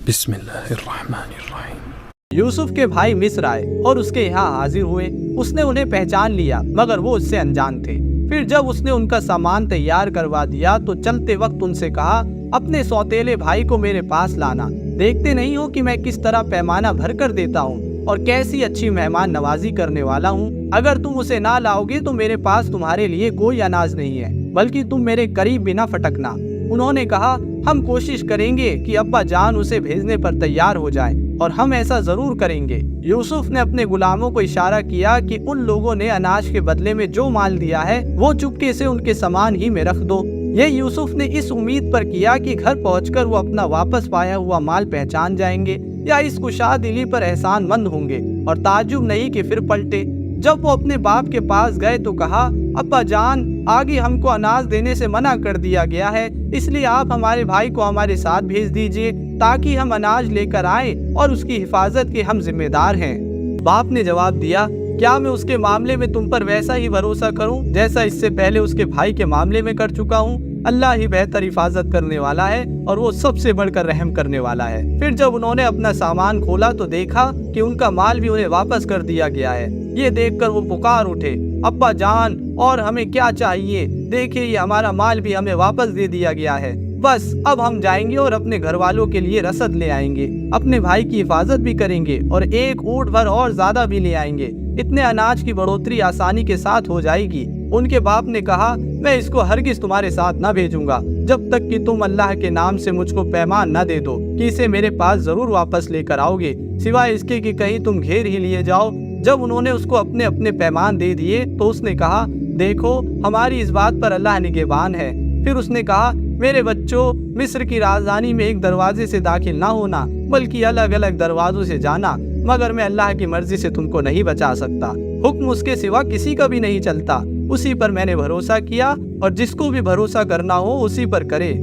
بسم اللہ الرحمن الرحیم۔ یوسف کے بھائی مصر آئے اور اس کے یہاں حاضر ہوئے۔ اس نے انہیں پہچان لیا مگر وہ اس سے انجان تھے۔ پھر جب اس نے ان کا سامان تیار کروا دیا تو چلتے وقت ان سے کہا، اپنے سوتیلے بھائی کو میرے پاس لانا۔ دیکھتے نہیں ہو کہ میں کس طرح پیمانہ بھر کر دیتا ہوں اور کیسی اچھی مہمان نوازی کرنے والا ہوں۔ اگر تم اسے نہ لاؤ گے تو میرے پاس تمہارے لیے کوئی اناج نہیں ہے، بلکہ تم میرے قریب بھی نہ پھٹکنا۔ انہوں نے کہا، ہم کوشش کریں گے کہ ابا جان اسے بھیجنے پر تیار ہو جائیں، اور ہم ایسا ضرور کریں گے۔ یوسف نے اپنے غلاموں کو اشارہ کیا کہ ان لوگوں نے اناج کے بدلے میں جو مال دیا ہے وہ چپکے سے ان کے سامان ہی میں رکھ دو۔ یہ یوسف نے اس امید پر کیا کہ گھر پہنچ کر وہ اپنا واپس پایا ہوا مال پہچان جائیں گے یا اس کشاد دلی پر احسان مند ہوں گے، اور تعجب نہیں کہ پھر پلٹے۔ جب وہ اپنے باپ کے پاس گئے تو کہا، ابا جان، آگے ہم کو اناج دینے سے منع کر دیا گیا ہے، اس لیے آپ ہمارے بھائی کو ہمارے ساتھ بھیج دیجئے تاکہ ہم اناج لے کر آئیں اور اس کی حفاظت کے ہم ذمہ دار ہیں۔ باپ نے جواب دیا، کیا میں اس کے معاملے میں تم پر ویسا ہی بھروسہ کروں جیسا اس سے پہلے اس کے بھائی کے معاملے میں کر چکا ہوں؟ اللہ ہی بہتر حفاظت کرنے والا ہے اور وہ سب سے بڑھ کر رحم کرنے والا ہے۔ پھر جب انہوں نے اپنا سامان کھولا تو دیکھا کہ ان کا مال بھی انہیں واپس کر دیا گیا ہے۔ یہ دیکھ کر وہ پکار اٹھے، ابا جان، اور ہمیں کیا چاہیے؟ دیکھیے، یہ ہمارا مال بھی ہمیں واپس دے دیا گیا ہے۔ بس اب ہم جائیں گے اور اپنے گھر والوں کے لیے رسد لے آئیں گے، اپنے بھائی کی حفاظت بھی کریں گے اور ایک اونٹ بھر اور زیادہ بھی لے آئیں گے۔ اتنے اناج کی بڑھوتری آسانی کے ساتھ ہو جائے گی۔ ان کے باپ نے کہا، میں اس کو ہرگز تمہارے ساتھ نہ بھیجوں گا جب تک کہ تم اللہ کے نام سے مجھ کو پیمان نہ دے دو کہ اسے میرے پاس ضرور واپس لے کر آؤ گے، سوائے اس کے کہ کہیں تم گھیر ہی لیے جاؤ۔ جب انہوں نے اس کو اپنے اپنے پیمان دے دیے تو اس نے کہا، دیکھو، ہماری اس بات پر اللہ نگہبان ہے۔ پھر اس نے کہا، میرے بچوں، مصر کی راجدھانی میں ایک دروازے سے داخل نہ ہونا بلکہ الگ الگ دروازوں سے جانا، مگر میں اللہ کی مرضی سے تم کو نہیں بچا سکتا۔ حکم اس کے سوا کسی کا بھی نہیں چلتا۔ اسی پر میں نے بھروسہ کیا، اور جس کو بھی بھروسہ کرنا ہو اسی پر کرے۔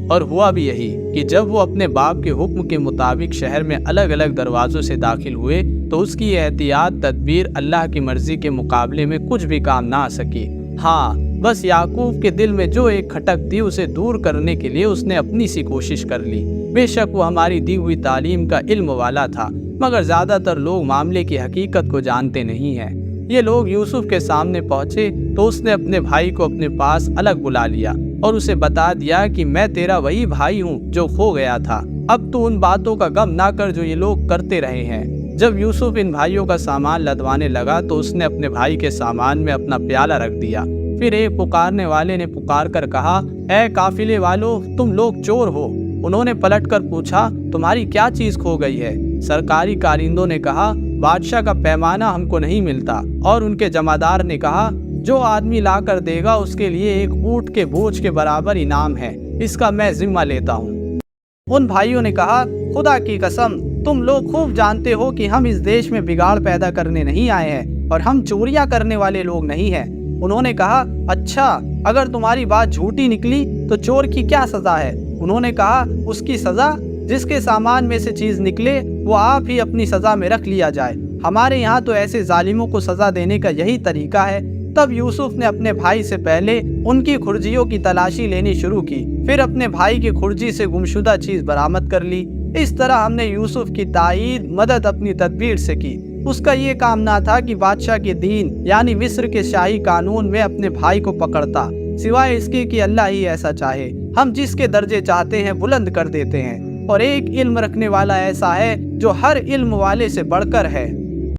اور ہوا بھی یہی کہ جب وہ اپنے باپ کے حکم کے مطابق شہر میں الگ الگ دروازوں سے داخل ہوئے تو اس کی احتیاط تدبیر اللہ کی مرضی کے مقابلے میں کچھ بھی کام نہ آ سکی۔ ہاں، بس یعقوب کے دل میں جو ایک کھٹک تھی اسے دور کرنے کے لیے اس نے اپنی سی کوشش کر لی۔ بے شک وہ ہماری دی ہوئی تعلیم کا علم والا تھا، مگر زیادہ تر لوگ معاملے کی حقیقت کو جانتے نہیں ہیں۔ یہ لوگ یوسف کے سامنے پہنچے تو اس نے اپنے بھائی کو اپنے پاس الگ بلا لیا اور اسے بتا دیا کہ میں تیرا وہی بھائی ہوں جو کھو گیا تھا۔ اب تو ان باتوں کا غم نہ کر جو یہ لوگ کرتے رہے ہیں۔ جب یوسف ان بھائیوں کا سامان لدوانے لگا تو اس نے اپنے بھائی کے سامان میں اپنا پیالہ رکھ دیا۔ پھر ایک پکارنے والے نے پکار کر کہا، اے قافلے والو، تم لوگ چور ہو۔ انہوں نے پلٹ کر پوچھا، تمہاری کیا چیز کھو گئی ہے؟ سرکاری کارندوں نے کہا، بادشاہ کا پیمانہ ہم کو نہیں ملتا۔ اور ان کے جمعدار نے کہا، جو آدمی لا کر دے گا اس کے لیے ایک اونٹ کے بوجھ کے برابر انعام ہے، اس کا میں ذمہ لیتا ہوں۔ ان بھائیوں نے کہا، خدا کی قسم، تم لوگ خوب جانتے ہو کہ ہم اس دیش میں بگاڑ پیدا کرنے نہیں آئے ہیں اور ہم چوریاں کرنے والے لوگ نہیں ہیں۔ انہوں نے کہا، اچھا، اگر تمہاری بات جھوٹی نکلی تو چور کی کیا سزا ہے؟ انہوں نے کہا، اس کی سزا، جس کے سامان میں سے چیز نکلے وہ آپ ہی اپنی سزا میں رکھ لیا جائے۔ ہمارے یہاں تو ایسے ظالموں کو سزا دینے کا یہی طریقہ ہے۔ تب یوسف نے اپنے بھائی سے پہلے ان کی کھرجیوں کی تلاشی لینی شروع کی، پھر اپنے بھائی کی کھرجی سے گمشدہ چیز برآمد کر لی۔ اس طرح ہم نے یوسف کی تائید مدد اپنی تدبیر سے کی۔ اس کا یہ کام نہ تھا کہ بادشاہ کے دین یعنی مصر کے شاہی قانون میں اپنے بھائی کو پکڑتا، سوائے اس کے کہ اللہ ہی ایسا چاہے۔ ہم جس کے درجے چاہتے ہیں بلند کر دیتے ہیں، اور ایک علم رکھنے والا ایسا ہے جو ہر علم والے سے بڑھ کر ہے۔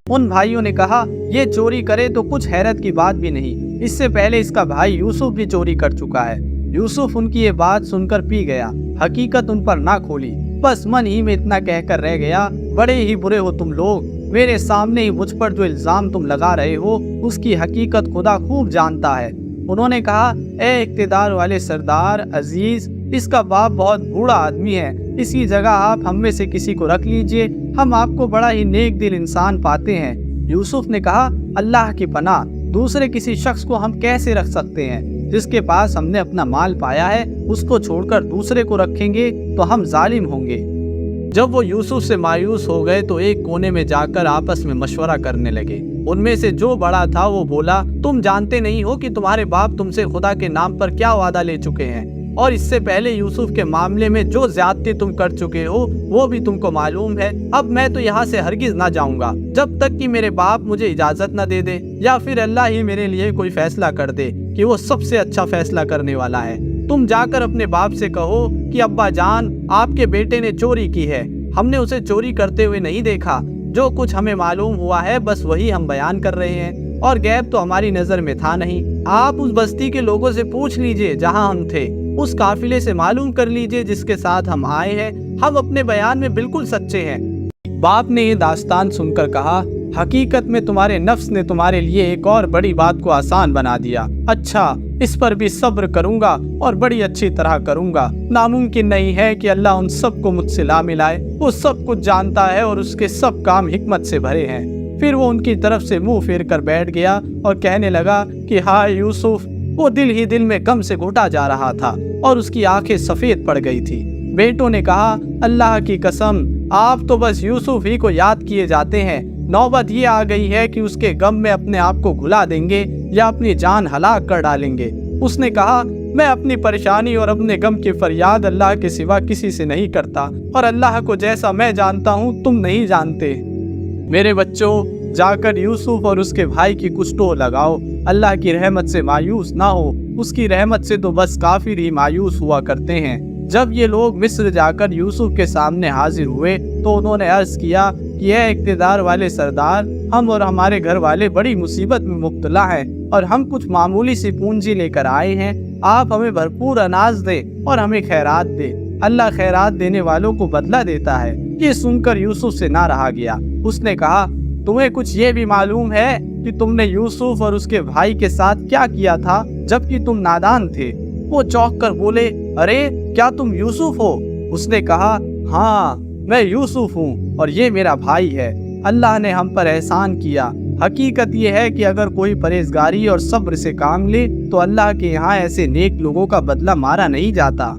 ان بھائیوں نے کہا، یہ چوری کرے تو کچھ حیرت کی بات بھی نہیں، اس سے پہلے اس کا بھائی یوسف بھی چوری کر چکا ہے۔ یوسف ان کی یہ بات سن کر پی گیا، حقیقت ان پر نہ کھولی، بس من ہی میں اتنا کہہ کر رہ گیا، بڑے ہی برے ہو تم لوگ، میرے سامنے ہی مجھ پر جو الزام تم لگا رہے ہو اس کی حقیقت خدا خوب جانتا ہے۔ انہوں نے کہا، اے اقتدار والے سردار عزیز، اس کا باپ بہت بوڑھا آدمی ہے، اس کی جگہ آپ ہم میں سے کسی کو رکھ لیجئے، ہم آپ کو بڑا ہی نیک دل انسان پاتے ہیں۔ یوسف نے کہا، اللہ کی پناہ، دوسرے کسی شخص کو ہم کیسے رکھ سکتے ہیں؟ جس کے پاس ہم نے اپنا مال پایا ہے اس کو چھوڑ کر دوسرے کو رکھیں گے تو ہم ظالم ہوں گے۔ جب وہ یوسف سے مایوس ہو گئے تو ایک کونے میں جا کر آپس میں مشورہ کرنے لگے۔ ان میں سے جو بڑا تھا وہ بولا، تم جانتے نہیں ہو کہ تمہارے باپ تم سے خدا کے نام پر کیا وعدہ لے چکے ہیں؟ اور اس سے پہلے یوسف کے معاملے میں جو زیادتی تم کر چکے ہو وہ بھی تم کو معلوم ہے۔ اب میں تو یہاں سے ہرگز نہ جاؤں گا جب تک کہ میرے باپ مجھے اجازت نہ دے دے، یا پھر اللہ ہی میرے لیے کوئی فیصلہ کر دے کہ وہ سب سے اچھا فیصلہ کرنے والا ہے۔ تم جا کر اپنے باپ سے کہو کہ ابا جان، آپ کے بیٹے نے چوری کی ہے، ہم نے اسے چوری کرتے ہوئے نہیں دیکھا، جو کچھ ہمیں معلوم ہوا ہے بس وہی ہم بیان کر رہے ہیں، اور غیب تو ہماری نظر میں تھا نہیں۔ آپ اس بستی کے لوگوں سے پوچھ لیجئے جہاں ہم تھے، اس قافلے سے معلوم کر لیجئے جس کے ساتھ ہم آئے ہیں، ہم اپنے بیان میں بالکل سچے ہیں۔ باپ نے یہ داستان سن کر کہا، حقیقت میں تمہارے نفس نے تمہارے لیے ایک اور بڑی بات کو آسان بنا دیا۔ اچھا، اس پر بھی صبر کروں گا اور بڑی اچھی طرح کروں گا۔ ناممکن نہیں ہے کہ اللہ ان سب کو مجھ سے لا ملائے، وہ سب کچھ جانتا ہے اور اس کے سب کام حکمت سے بھرے ہیں۔ پھر وہ ان کی طرف سے منہ پھیر کر بیٹھ گیا اور کہنے لگا کہ ہائے یوسف، وہ دل ہی دل میں غم سے گھٹا جا رہا تھا اور اس کی آنکھیں سفید پڑ گئی تھی۔ بیٹوں نے کہا، اللہ کی قسم، آپ تو بس یوسف ہی کو یاد کیے جاتے ہیں، نوبت یہ آ گئی ہے کہ اس کے غم میں اپنے آپ کو گھلا دیں گے یا اپنی جان ہلاک کر ڈالیں گے۔ اس نے کہا، میں اپنی پریشانی اور اپنے غم کی فریاد اللہ کے سوا کسی سے نہیں کرتا، اور اللہ کو جیسا میں جانتا ہوں تم نہیں جانتے۔ میرے بچوں، جا کر یوسف اور اس کے بھائی کی کچھ ٹو لگاؤ، اللہ کی رحمت سے مایوس نہ ہو، اس کی رحمت سے تو بس کافر ہی مایوس ہوا کرتے ہیں۔ جب یہ لوگ مصر جا کر یوسف کے سامنے حاضر ہوئے تو انہوں نے عرض کیا کہ اے اقتدار والے سردار، ہم اور ہمارے گھر والے بڑی مصیبت میں مبتلا ہیں اور ہم کچھ معمولی سی پونجی لے کر آئے ہیں، آپ ہمیں بھرپور اناج دے اور ہمیں خیرات دے، اللہ خیرات دینے والوں کو بدلہ دیتا ہے۔ یہ سن کر یوسف سے نہ رہا گیا، اس نے کہا، تمہیں کچھ یہ بھی معلوم ہے کہ تم نے یوسف اور اس کے بھائی کے ساتھ کیا کیا تھا جبکہ تم نادان تھے؟ وہ چونک کر بولے، ارے کیا تم یوسف ہو؟ اس نے کہا، ہاں میں یوسف ہوں اور یہ میرا بھائی ہے، اللہ نے ہم پر احسان کیا۔ حقیقت یہ ہے کہ اگر کوئی پرہیزگاری اور صبر سے کام لے تو اللہ کے یہاں ایسے نیک لوگوں کا بدلہ مارا نہیں جاتا۔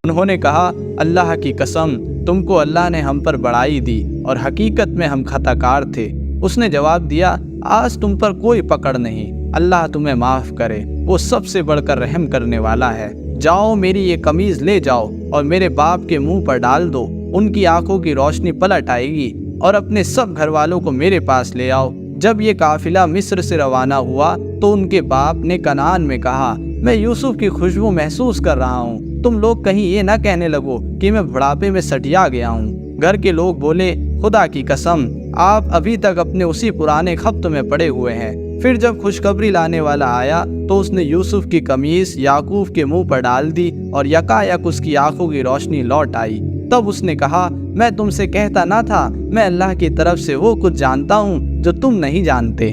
انہوں نے کہا، اللہ کی قسم، تم کو اللہ نے ہم پر بڑائی دی اور حقیقت میں ہم خطا کار تھے۔ اس نے جواب دیا، آج تم پر کوئی پکڑ نہیں، اللہ تمہیں معاف کرے، وہ سب سے بڑھ کر رحم کرنے والا ہے۔ جاؤ، میری یہ قمیض لے جاؤ اور میرے باپ کے منہ پر ڈال دو، ان کی آنکھوں کی روشنی پلٹ آئے گی، اور اپنے سب گھر والوں کو میرے پاس لے آؤ۔ جب یہ قافلہ مصر سے روانہ ہوا تو ان کے باپ نے کنعان میں کہا، میں یوسف کی خوشبو محسوس کر رہا ہوں، تم لوگ کہیں یہ نہ کہنے لگو کہ میں بڑھاپے میں سٹیا گیا ہوں۔ گھر کے لوگ بولے، خدا کی قسم، آپ ابھی تک اپنے اسی پرانے خبط میں پڑے ہوئے ہیں۔ پھر جب خوشخبری لانے والا آیا تو اس نے یوسف کی قمیص یعقوب کے منہ پر ڈال دی اور یکایک اس کی آنکھوں کی روشنی لوٹ آئی۔ تب اس نے کہا، میں تم سے کہتا نہ تھا، میں اللہ کی طرف سے وہ کچھ جانتا ہوں جو تم نہیں جانتے۔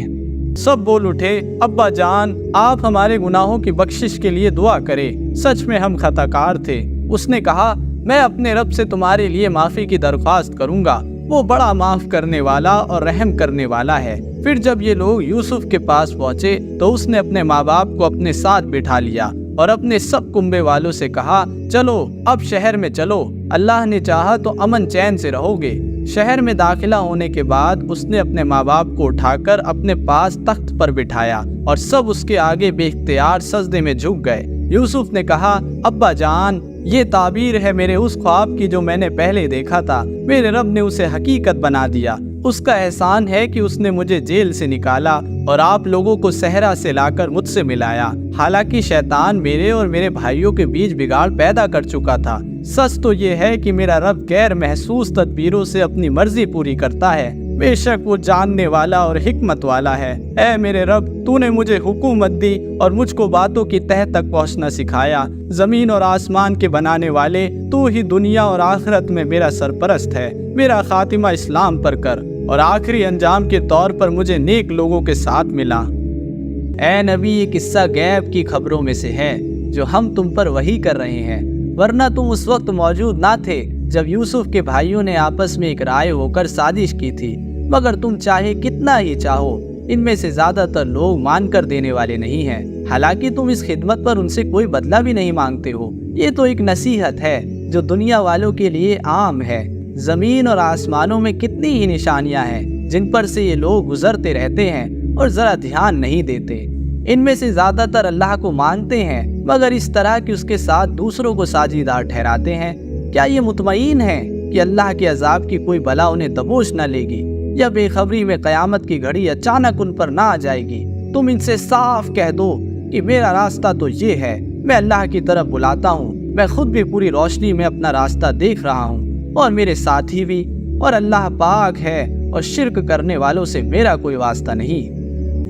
سب بول اٹھے، ابا جان، آپ ہمارے گناہوں کی بخشش کے لیے دعا کرے، سچ میں ہم خطا کار تھے۔ اس نے کہا، میں اپنے رب سے تمہارے لیے معافی کی درخواست کروں گا، وہ بڑا معاف کرنے والا اور رحم کرنے والا ہے۔ پھر جب یہ لوگ یوسف کے پاس پہنچے تو اس نے اپنے ماں باپ کو اپنے ساتھ بٹھا لیا اور اپنے سب کنبے والوں سے کہا، چلو اب شہر میں چلو، اللہ نے چاہا تو امن چین سے رہو گے۔ شہر میں داخلہ ہونے کے بعد اس نے اپنے ماں باپ کو اٹھا کر اپنے پاس تخت پر بٹھایا اور سب اس کے آگے بے اختیار سجدے میں جھک گئے۔ یوسف نے کہا، ابا جان، یہ تعبیر ہے میرے اس خواب کی جو میں نے پہلے دیکھا تھا، میرے رب نے اسے حقیقت بنا دیا۔ اس کا احسان ہے کہ اس نے مجھے جیل سے نکالا اور آپ لوگوں کو صحرا سے لا کر مجھ سے ملایا، حالانکہ شیطان میرے اور میرے بھائیوں کے بیچ بگاڑ پیدا کر چکا تھا۔ سچ تو یہ ہے کہ میرا رب غیر محسوس تدبیروں سے اپنی مرضی پوری کرتا ہے، بے شک وہ جاننے والا اور حکمت والا ہے۔ اے میرے رب، تو نے مجھے حکومت دی اور مجھ کو باتوں کی تہہ تک پہنچنا سکھایا۔ زمین اور آسمان کے بنانے والے، تو ہی دنیا اور آخرت میں میرا سرپرست ہے۔ میرا خاتمہ اسلام پر کر اور آخری انجام کے طور پر مجھے نیک لوگوں کے ساتھ ملا۔ اے نبی، یہ قصہ غیب کی خبروں میں سے ہے جو ہم تم پر وحی کر رہے ہیں، ورنہ تم اس وقت موجود نہ تھے جب یوسف کے بھائیوں نے آپس میں ایک رائے ہو کر سازش کی تھی، مگر تم چاہے کتنا ہی چاہو، ان میں سے زیادہ تر لوگ مان کر دینے والے نہیں ہیں، حالانکہ تم اس خدمت پر ان سے کوئی بدلہ بھی نہیں مانگتے ہو۔ یہ تو ایک نصیحت ہے جو دنیا والوں کے لیے عام ہے۔ زمین اور آسمانوں میں کتنی ہی نشانیاں ہیں جن پر سے یہ لوگ گزرتے رہتے ہیں اور ذرا دھیان نہیں دیتے۔ ان میں سے زیادہ تر اللہ کو مانتے ہیں مگر اس طرح کہ اس کے ساتھ دوسروں کو ساجیدار ٹھہراتے ہیں؟ کیا یہ مطمئن ہیں کہ اللہ کے عذاب کی کوئی بلا انہیں دبوچ نہ لے گی یا بے خبری میں قیامت کی گھڑی اچانک ان پر نہ آ جائے گی؟ تم ان سے صاف کہہ دو کہ میرا راستہ تو یہ ہے، میں اللہ کی طرف بلاتا ہوں، میں خود بھی پوری روشنی میں اپنا راستہ دیکھ رہا ہوں اور میرے ساتھی بھی، اور اللہ پاک ہے اور شرک کرنے والوں سے میرا کوئی واسطہ نہیں۔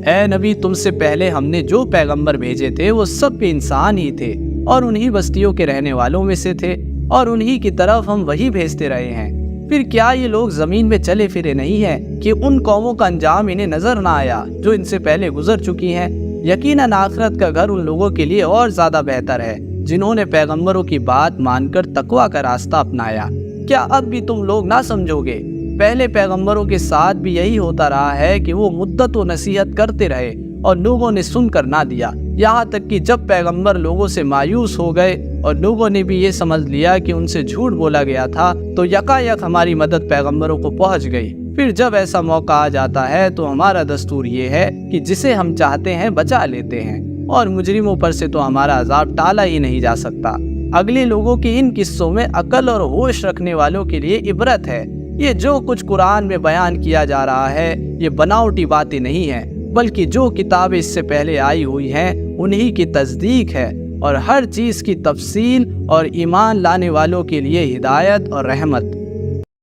اے نبی، تم سے پہلے ہم نے جو پیغمبر بھیجے تھے وہ سب بھی انسان ہی تھے اور انہی بستیوں کے رہنے والوں میں سے تھے اور انہی کی طرف ہم وہی بھیجتے رہے ہیں۔ پھر کیا یہ لوگ زمین میں چلے پھرے نہیں ہیں کہ ان قوموں کا انجام انہیں نظر نہ آیا جو ان سے پہلے گزر چکی ہیں؟ یقیناً آخرت کا گھر ان لوگوں کے لیے اور زیادہ بہتر ہے جنہوں نے پیغمبروں کی بات مان کر تقویٰ کا راستہ اپنایا۔ کیا اب بھی تم لوگ نہ سمجھو گے؟ پہلے پیغمبروں کے ساتھ بھی یہی ہوتا رہا ہے کہ وہ مدت و نصیحت کرتے رہے اور لوگوں نے سن کر نہ دیا، یہاں تک کہ جب پیغمبر لوگوں سے مایوس ہو گئے اور لوگوں نے بھی یہ سمجھ لیا کہ ان سے جھوٹ بولا گیا تھا تو یکایک ہماری مدد پیغمبروں کو پہنچ گئی۔ پھر جب ایسا موقع آ جاتا ہے تو ہمارا دستور یہ ہے کہ جسے ہم چاہتے ہیں بچا لیتے ہیں، اور مجرموں پر سے تو ہمارا عذاب ٹالا ہی نہیں جا سکتا۔ اگلے لوگوں کے ان قصوں میں عقل اور ہوش رکھنے والوں کے لیے عبرت ہے۔ یہ جو کچھ قرآن میں بیان کیا جا رہا ہے یہ بناوٹی باتیں نہیں ہیں، بلکہ جو کتابیں اس سے پہلے آئی ہوئی ہیں انہی کی تصدیق ہے، اور ہر چیز کی تفصیل اور ایمان لانے والوں کے لیے ہدایت اور رحمت۔